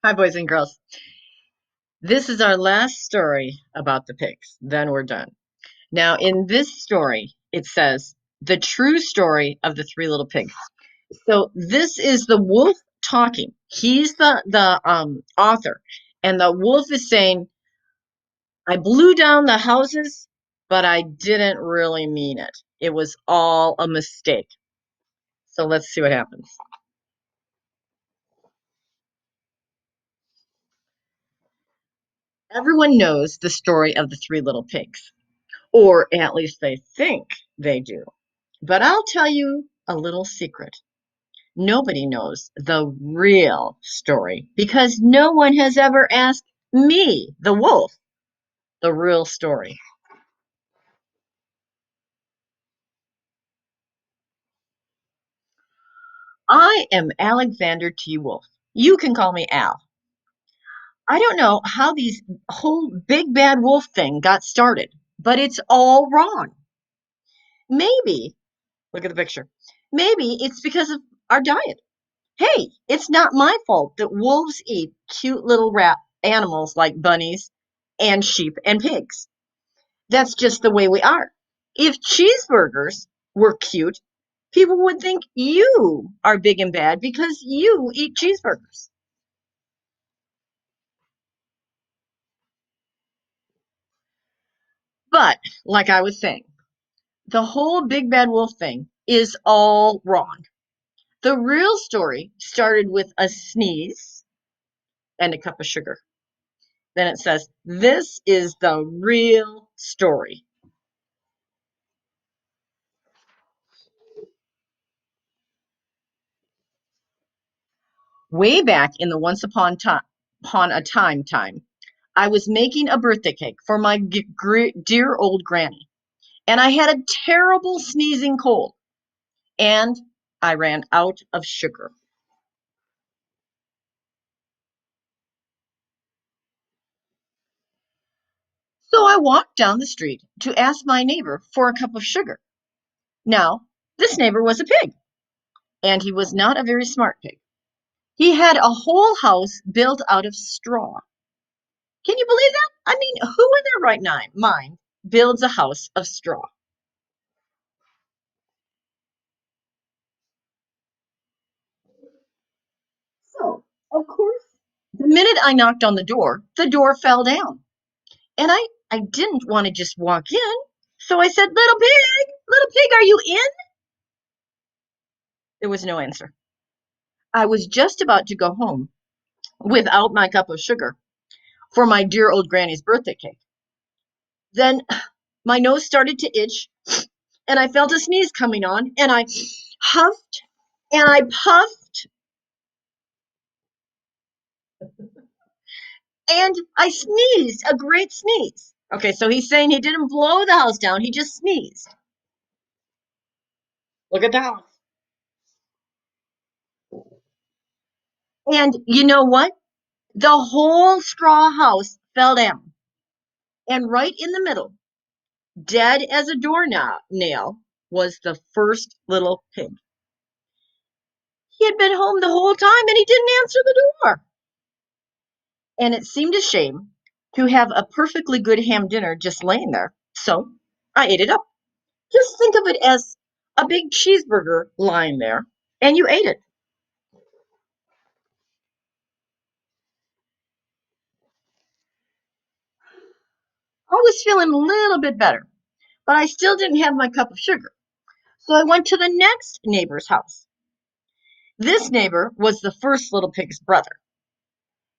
Hi, boys and girls. This is our last story about the pigs. Then we're done. Now, in this story, it says the true story of the three little pigs. So this is the wolf talking. He's the author, and the wolf is saying, "I blew down the houses, but I didn't really mean it. It was all a mistake." So let's see what happens. Everyone knows the story of the three little pigs, or at least they think they do. But I'll tell you a little secret. Nobody knows the real story because no one has ever asked me, the wolf, the real story. I am Alexander T. Wolf. You can call me Al. I don't know how these whole big bad wolf thing got started, but it's all wrong. Maybe, look at the picture. Maybe it's because of our diet. Hey, it's not my fault that wolves eat cute little rat animals like bunnies and sheep and pigs. That's just the way we are. If cheeseburgers were cute, people would think you are big and bad because you eat cheeseburgers. But, like I was saying, the whole big bad wolf thing is all wrong. The real story started with a sneeze and a cup of sugar. Then it says, "This is the real story." Way back in the upon a time, I was making a birthday cake for my dear old granny, and I had a terrible sneezing cold, and I ran out of sugar. So I walked down the street to ask my neighbor for a cup of sugar. Now, this neighbor was a pig, and he was not a very smart pig. He had a whole house built out of straw. Can you believe that? I mean, who in their mind builds a house of straw? So, of course, the minute I knocked on the door fell down. And I didn't want to just walk in. So I said, little pig, are you in?" There was no answer. I was just about to go home without my cup of sugar for my dear old granny's birthday cake. Then my nose started to itch, and I felt a sneeze coming on, and I huffed and I puffed and I sneezed, a great sneeze. Okay, so he's saying he didn't blow the house down, he just sneezed. Look at that. And you know what? The whole straw house fell down. And right in the middle, dead as a doornail, was the first little pig. He had been home the whole time and he didn't answer the door. And it seemed a shame to have a perfectly good ham dinner just laying there. So I ate it up. Just think of it as a big cheeseburger lying there, and you ate it. I was feeling a little bit better, but I still didn't have my cup of sugar. So I went to the next neighbor's house. This neighbor was the first little pig's brother.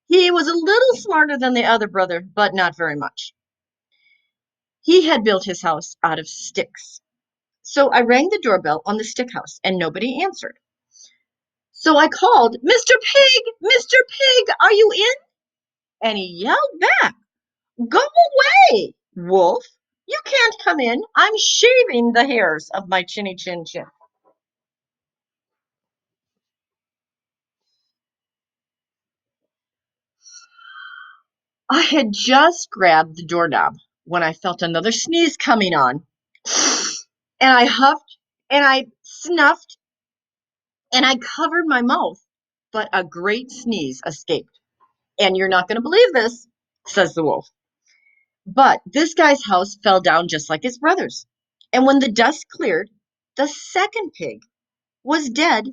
He was a little smarter than the other brother, but not very much. He had built his house out of sticks. So I rang the doorbell on the stick house and nobody answered. So I called, "Mr. Pig, Mr. Pig, are you in?" And he yelled back, "Go away, Wolf. You can't come in. I'm shaving the hairs of my chinny chin chin." I had just grabbed the doorknob when I felt another sneeze coming on. And I huffed and I snuffed and I covered my mouth, but a great sneeze escaped. And you're not going to believe this, says the wolf. But this guy's house fell down just like his brother's. And when the dust cleared, the second pig was dead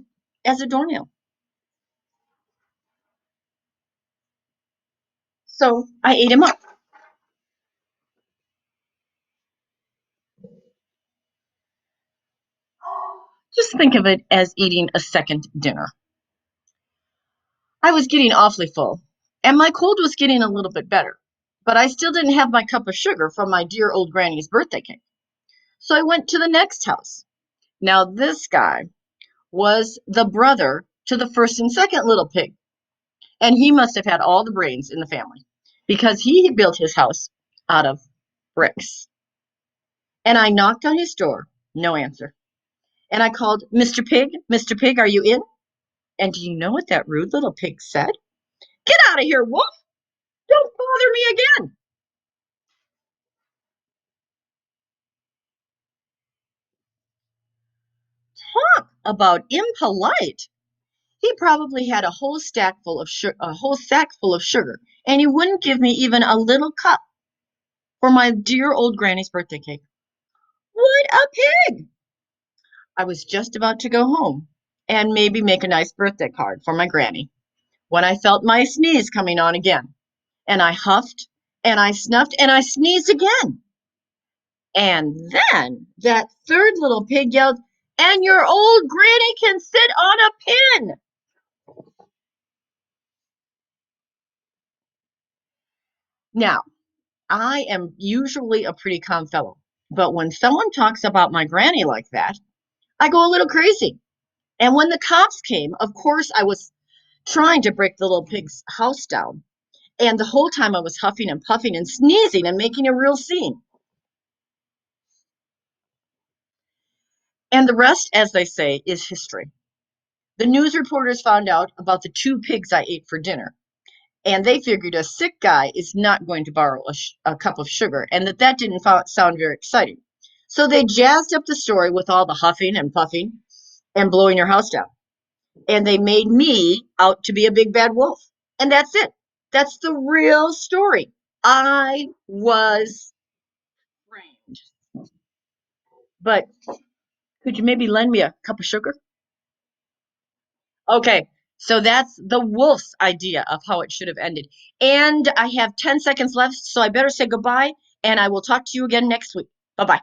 as a doornail. So I ate him up. Just think of it as eating a second dinner. I was getting awfully full, and my cold was getting a little bit better, but I still didn't have my cup of sugar from my dear old granny's birthday cake. So I went to the next house. Now, this guy was the brother to the first and second little pig, and he must have had all the brains in the family because he built his house out of bricks. And I knocked on his door, no answer. And I called, Mr. Pig, are you in? And do you know what that rude little pig said? Get out of here, wolf! Don't bother me again! Talk about impolite. He probably had a whole sack full of sugar, and he wouldn't give me even a little cup for my dear old granny's birthday cake. What a pig! I was just about to go home and maybe make a nice birthday card for my granny when I felt my sneeze coming on again. And I huffed and I snuffed and I sneezed again. And then that third little pig yelled, and your old granny can sit on a pin. Now, I am usually a pretty calm fellow, but when someone talks about my granny like that, I go a little crazy. And when the cops came, of course, I was trying to break the little pig's house down. And the whole time I was huffing and puffing and sneezing and making a real scene. And the rest, as they say, is history. The news reporters found out about the two pigs I ate for dinner, and they figured a sick guy is not going to borrow a cup of sugar, and that didn't sound very exciting. So they jazzed up the story with all the huffing and puffing and blowing your house down. And they made me out to be a big bad wolf. And that's it. That's the real story. I was framed. But could you maybe lend me a cup of sugar? Okay, so that's the wolf's idea of how it should have ended. And I have 10 seconds left, so I better say goodbye, and I will talk to you again next week. Bye bye.